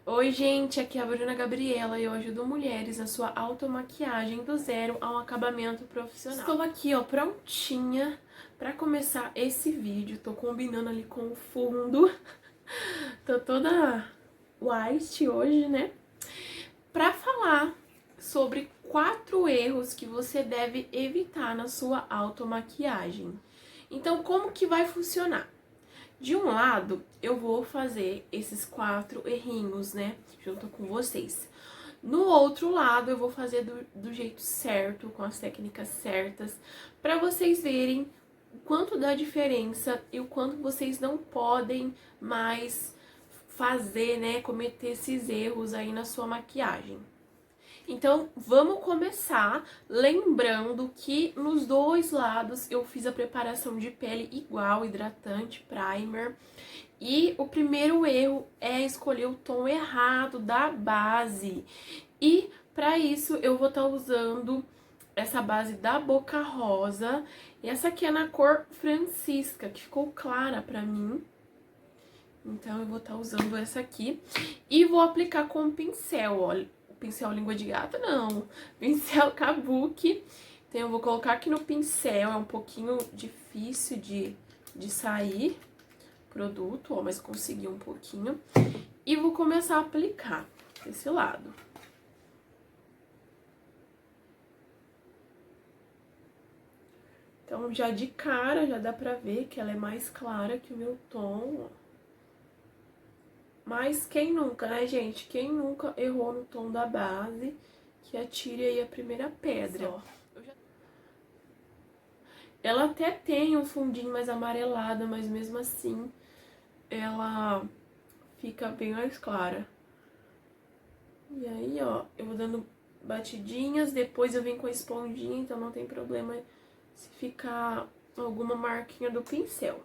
Oi, gente, aqui é a Bruna Gabriela e eu ajudo mulheres na sua automaquiagem do zero ao acabamento profissional. Estou aqui, ó, prontinha pra começar esse vídeo. Tô combinando ali com o fundo. Tô toda white hoje, né? Pra falar sobre 4 erros que você deve evitar na sua automaquiagem. Então, como que vai funcionar? De um lado, eu vou fazer esses 4 errinhos, né, junto com vocês. No outro lado, eu vou fazer do jeito certo, com as técnicas certas, para vocês verem o quanto dá diferença e o quanto vocês não podem mais fazer, né, cometer esses erros aí na sua maquiagem. Então, vamos começar lembrando que nos dois lados eu fiz a preparação de pele igual, hidratante, primer. E o primeiro erro é escolher o tom errado da base. E para isso eu vou estar usando essa base da Boca Rosa. E essa aqui é na cor Francisca, que ficou clara pra mim. Então eu vou estar usando essa aqui. E vou aplicar com o pincel, ó. Pincel língua de gato, não. Pincel kabuki. Então eu vou colocar aqui no pincel, é um pouquinho difícil de sair produto, ó, mas consegui um pouquinho. E vou começar a aplicar desse lado. Então já de cara, já dá pra ver que ela é mais clara que o meu tom, ó. Mas quem nunca, né, gente? Quem nunca errou no tom da base, que atire aí a primeira pedra. Ó. Ela até tem um fundinho mais amarelado, mas mesmo assim ela fica bem mais clara. E aí, ó, eu vou dando batidinhas, depois eu venho com a esponjinha, então não tem problema se ficar alguma marquinha do pincel.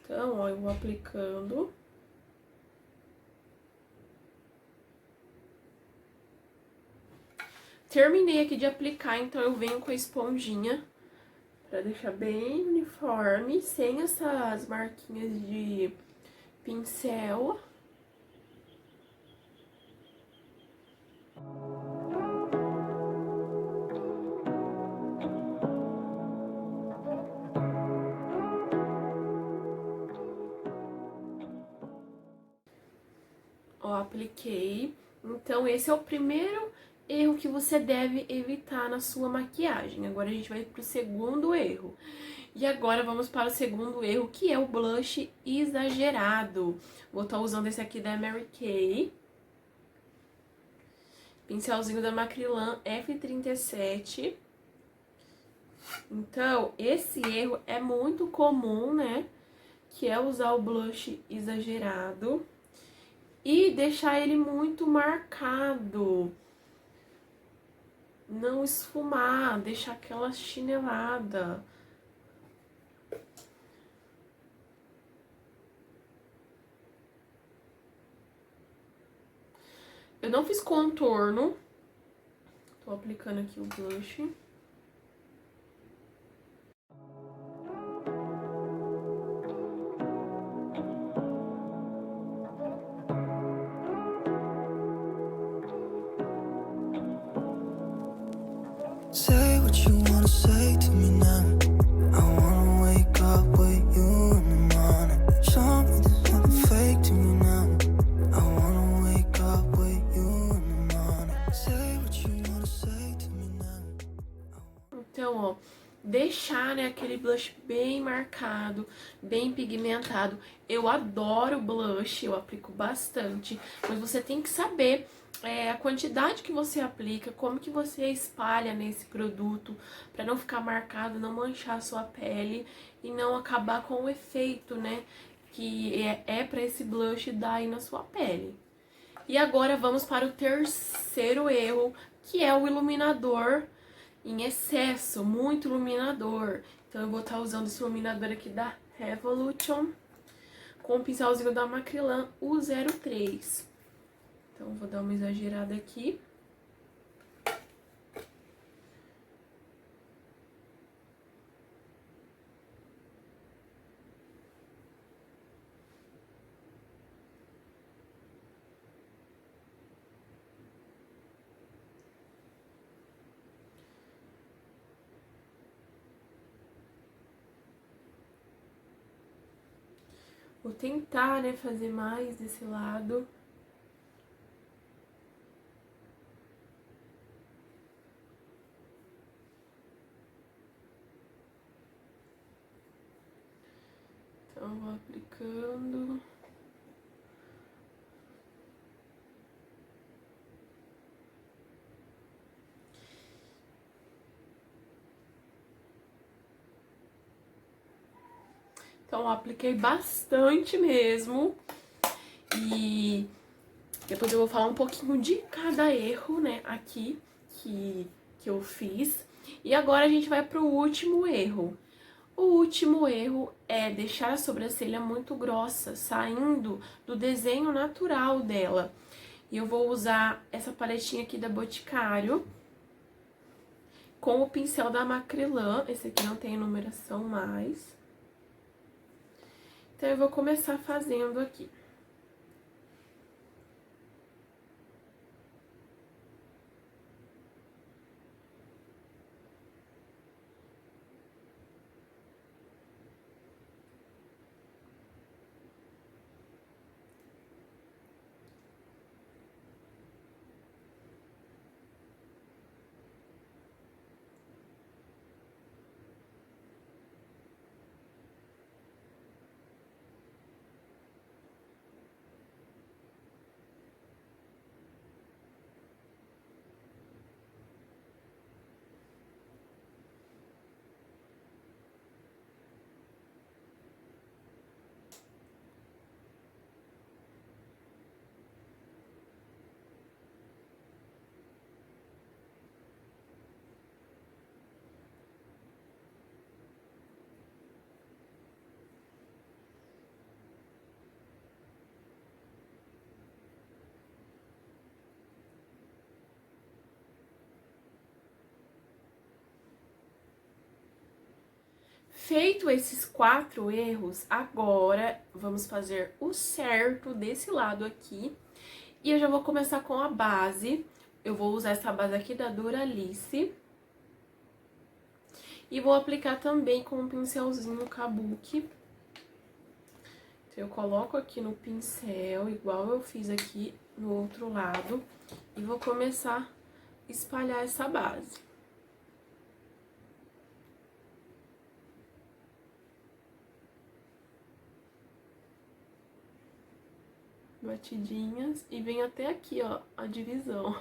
Então, ó, eu vou aplicando. Terminei aqui de aplicar, então eu venho com a esponjinha pra deixar bem uniforme, sem essas marquinhas de pincel. Ó, apliquei. Então, esse é o primeiro erro que você deve evitar na sua maquiagem. Agora a gente vai pro segundo erro. E agora vamos para o segundo erro, que é o blush exagerado. Vou estar usando esse aqui da Mary Kay. Pincelzinho da Macrylan F37. Então, esse erro é muito comum, né? Que é usar o blush exagerado e deixar ele muito marcado. Não esfumar, deixar aquela chinelada. Eu não fiz contorno. Tô aplicando aqui o blush. Say what you wanna say to me now. I wanna wake up with you in the morning. Show me there's nothing fake to me now. I wanna wake up with you in the morning. Say what you wanna say to me now. Então, ó, deixar, né, aquele blush bem marcado, bem pigmentado. Eu adoro blush, eu aplico bastante, mas você tem que saber a quantidade que você aplica, como que você espalha nesse produto, para não ficar marcado, não manchar a sua pele e não acabar com o efeito, né, que é para esse blush dar aí na sua pele. E agora vamos para o terceiro erro, que é o iluminador em excesso, muito iluminador. Então eu vou estar usando esse iluminador aqui da Revolution com o pincelzinho da Macrylan U03. Então eu vou dar uma exagerada aqui. Vou tentar, né, fazer mais desse lado. Então, vou aplicando. Então, eu apliquei bastante mesmo. E depois eu vou falar um pouquinho de cada erro, né, aqui que eu fiz. E agora a gente vai pro último erro. O último erro é deixar a sobrancelha muito grossa, saindo do desenho natural dela. E eu vou usar essa paletinha aqui da Boticário com o pincel da Macrylan. Esse aqui não tem numeração mais. Então, eu vou começar fazendo aqui. Feito esses 4 erros, agora vamos fazer o certo desse lado aqui. E eu já vou começar com a base. Eu vou usar essa base aqui da Doralice. E vou aplicar também com um pincelzinho Kabuki. Então, eu coloco aqui no pincel, igual eu fiz aqui no outro lado. E vou começar a espalhar essa base. Batidinhas e vem até aqui, ó, a divisão.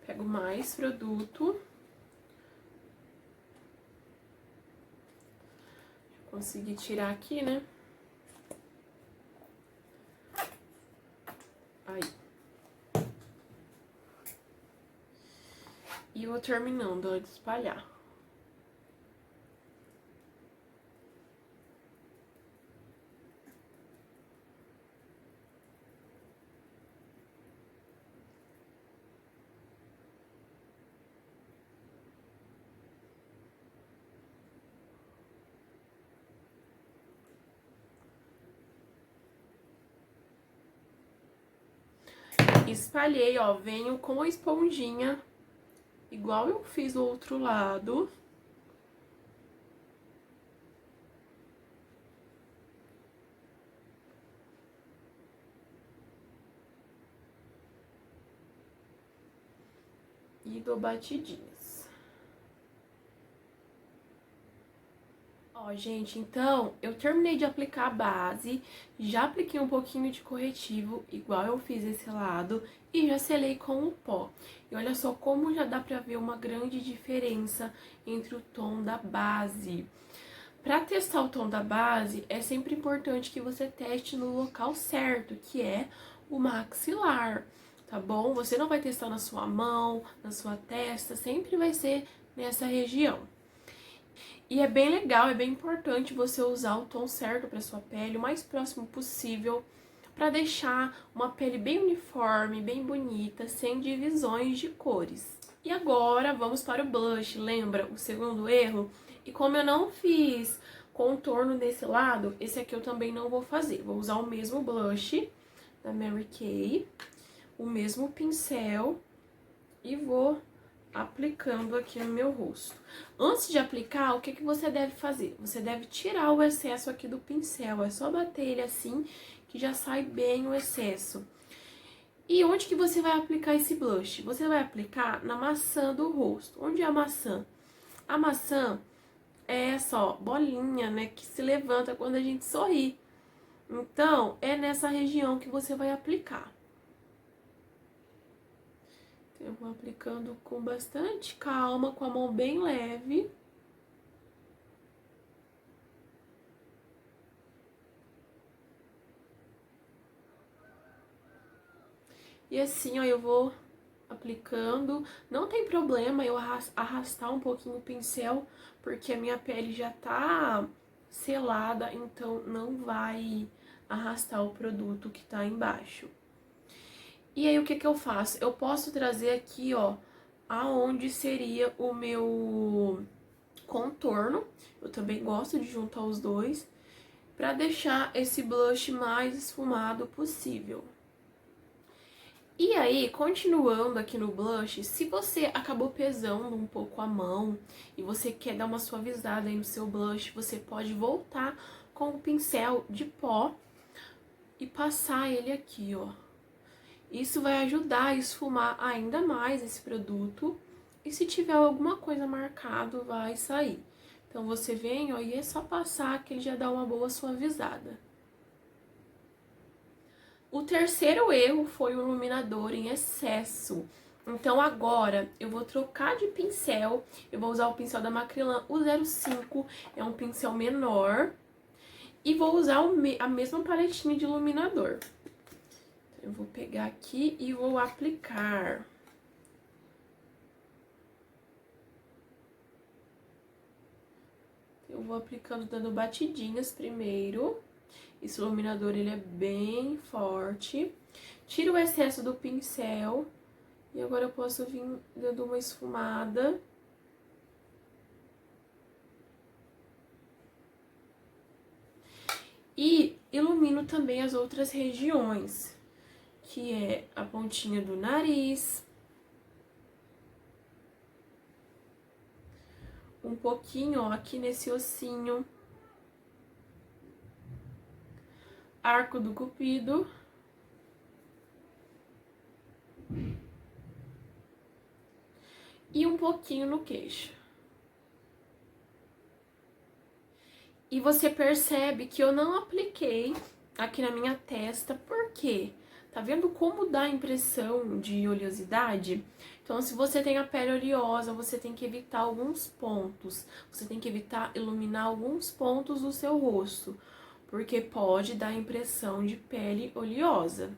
Pego mais produto. Consegui tirar aqui, né? Aí. E vou terminando, ó, de espalhar. Espalhei, ó, venho com a esponjinha, igual eu fiz do outro lado. E dou batidinhas. Ó, gente, então, eu terminei de aplicar a base, já apliquei um pouquinho de corretivo, igual eu fiz esse lado, e já selei com o pó. E olha só como já dá pra ver uma grande diferença entre o tom da base. Pra testar o tom da base, é sempre importante que você teste no local certo, que é o maxilar, tá bom? Você não vai testar na sua mão, na sua testa, sempre vai ser nessa região. E é bem legal, é bem importante você usar o tom certo para sua pele, o mais próximo possível, para deixar uma pele bem uniforme, bem bonita, sem divisões de cores. E agora vamos para o blush, lembra o segundo erro? E como eu não fiz contorno desse lado, esse aqui eu também não vou fazer. Vou usar o mesmo blush da Mary Kay, o mesmo pincel e vou aplicando aqui no meu rosto. Antes de aplicar, o que que você deve fazer? Você deve tirar o excesso aqui do pincel, é só bater ele assim que já sai bem o excesso. E onde que você vai aplicar esse blush? Você vai aplicar na maçã do rosto. Onde é a maçã? A maçã é essa, ó, bolinha, né, que se levanta quando a gente sorri. Então, é nessa região que você vai aplicar. Eu vou aplicando com bastante calma, com a mão bem leve. E assim, ó, eu vou aplicando. Não tem problema eu arrastar um pouquinho o pincel, porque a minha pele já tá selada, então não vai arrastar o produto que tá embaixo. E aí, o que que eu faço? Eu posso trazer aqui, ó, aonde seria o meu contorno. Eu também gosto de juntar os dois, pra deixar esse blush mais esfumado possível. E aí, continuando aqui no blush, se você acabou pesando um pouco a mão e você quer dar uma suavizada aí no seu blush, você pode voltar com o pincel de pó e passar ele aqui, ó. Isso vai ajudar a esfumar ainda mais esse produto. E se tiver alguma coisa marcado, vai sair. Então, você vem, ó, e é só passar que ele já dá uma boa suavizada. O terceiro erro foi o iluminador em excesso. Então, agora, eu vou trocar de pincel. Eu vou usar o pincel da Macrylan, o 05, é um pincel menor. E vou usar a mesma paletinha de iluminador. Eu vou pegar aqui e vou aplicar. Eu vou aplicando dando batidinhas primeiro. Esse iluminador, ele é bem forte. Tira o excesso do pincel. E agora eu posso vir dando uma esfumada. E ilumino também as outras regiões, que é a pontinha do nariz, um pouquinho, ó, aqui nesse ossinho, arco do cupido, e um pouquinho no queixo. E você percebe que eu não apliquei aqui na minha testa, por quê? Tá vendo como dá a impressão de oleosidade? Então, se você tem a pele oleosa, você tem que evitar alguns pontos. Você tem que evitar iluminar alguns pontos do seu rosto, porque pode dar a impressão de pele oleosa,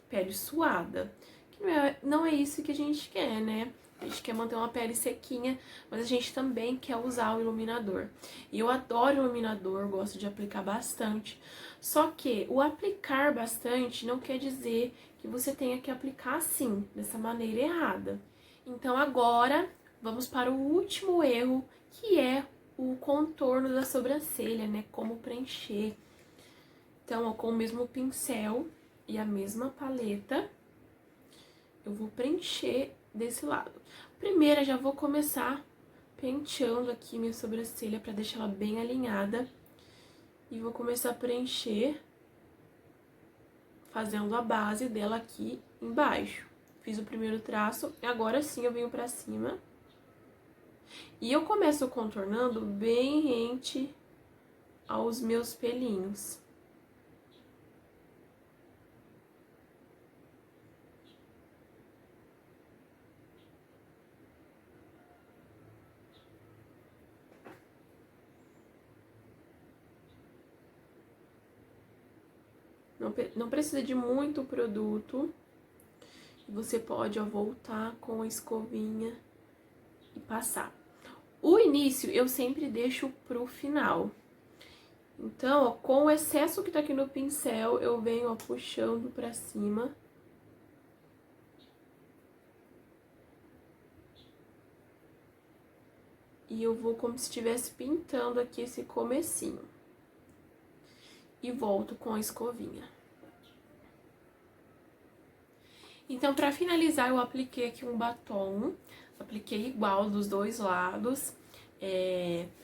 pele suada. Que não é isso que a gente quer, né? A gente quer manter uma pele sequinha, mas a gente também quer usar o iluminador. E eu adoro iluminador, gosto de aplicar bastante. Só que o aplicar bastante não quer dizer que você tenha que aplicar assim, dessa maneira errada. Então agora, vamos para o último erro, que é o contorno da sobrancelha, né? Como preencher. Então, ó, com o mesmo pincel e a mesma paleta, eu vou preencher desse lado. Primeiro, eu já vou começar penteando aqui minha sobrancelha pra deixar ela bem alinhada. E vou começar a preencher, fazendo a base dela aqui embaixo. Fiz o primeiro traço, agora sim eu venho pra cima. E eu começo contornando bem rente aos meus pelinhos. Não precisa de muito produto. Você pode, ó, voltar com a escovinha e passar. O início eu sempre deixo pro final. Então, ó, com o excesso que tá aqui no pincel, eu venho, ó, puxando pra cima. E eu vou como se estivesse pintando aqui esse comecinho. E volto com a escovinha. Então, pra finalizar, eu apliquei aqui um batom, apliquei igual dos dois lados,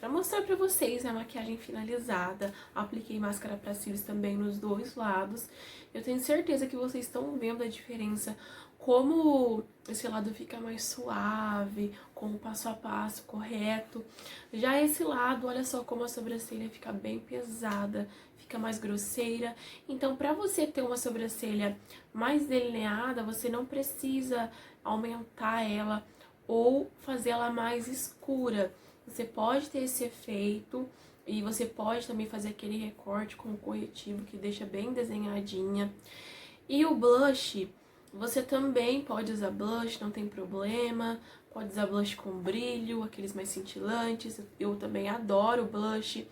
pra mostrar pra vocês a maquiagem finalizada. Apliquei máscara pra cílios também nos dois lados. Eu tenho certeza que vocês estão vendo a diferença, como esse lado fica mais suave, com o passo a passo correto. Já esse lado, olha só como a sobrancelha fica bem pesada, fica mais grosseira. Então, pra você ter uma sobrancelha mais delineada, você não precisa aumentar ela ou fazer ela mais escura. Você pode ter esse efeito e você pode também fazer aquele recorte com o corretivo que deixa bem desenhadinha. E o blush, você também pode usar blush, não tem problema. Pode usar blush com brilho, aqueles mais cintilantes. Eu também adoro blush,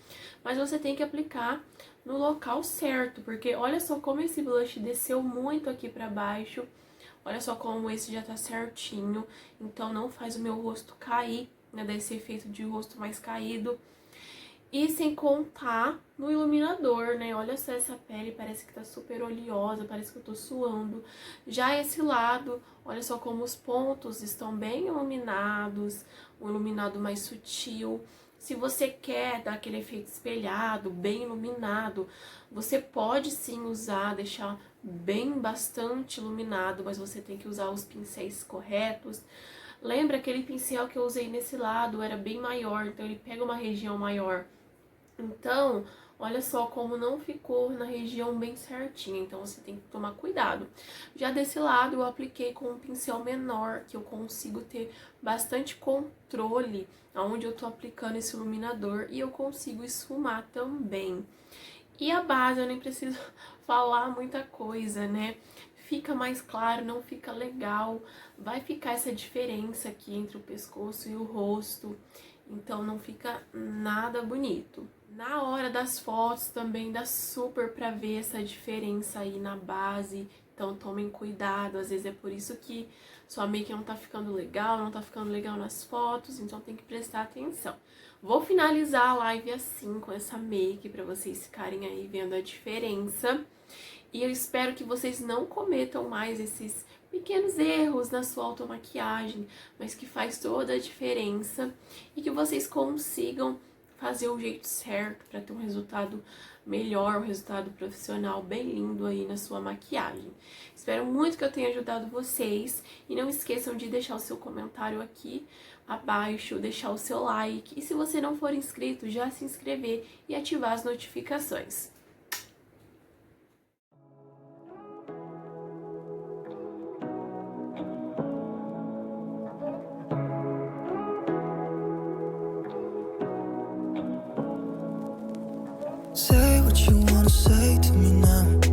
mas você tem que aplicar no local certo, porque olha só como esse blush desceu muito aqui pra baixo. Olha só como esse já tá certinho, então não faz o meu rosto cair, né, dá esse efeito de rosto mais caído. E sem contar no iluminador, né, olha só essa pele, parece que tá super oleosa, parece que eu tô suando. Já esse lado, olha só como os pontos estão bem iluminados, um iluminado mais sutil. Se você quer dar aquele efeito espelhado, bem iluminado, você pode sim usar, deixar bem bastante iluminado, mas você tem que usar os pincéis corretos. Lembra aquele pincel que eu usei nesse lado, era bem maior, então ele pega uma região maior. Então, olha só como não ficou na região bem certinha, então você tem que tomar cuidado. Já desse lado eu apliquei com um pincel menor, que eu consigo ter bastante controle aonde eu tô aplicando esse iluminador e eu consigo esfumar também. E a base eu nem preciso falar muita coisa, né? Fica mais claro, não fica legal, vai ficar essa diferença aqui entre o pescoço e o rosto, então não fica nada bonito. Na hora das fotos também dá super pra ver essa diferença aí na base, então tomem cuidado, às vezes é por isso que sua make não tá ficando legal, não tá ficando legal nas fotos, então tem que prestar atenção. Vou finalizar a live assim, com essa make, pra vocês ficarem aí vendo a diferença. E eu espero que vocês não cometam mais esses pequenos erros na sua automaquiagem, mas que faz toda a diferença e que vocês consigam fazer o jeito certo para ter um resultado melhor, um resultado profissional bem lindo aí na sua maquiagem. Espero muito que eu tenha ajudado vocês e não esqueçam de deixar o seu comentário aqui abaixo, deixar o seu like e se você não for inscrito, já se inscrever e ativar as notificações. Say what you wanna say to me now.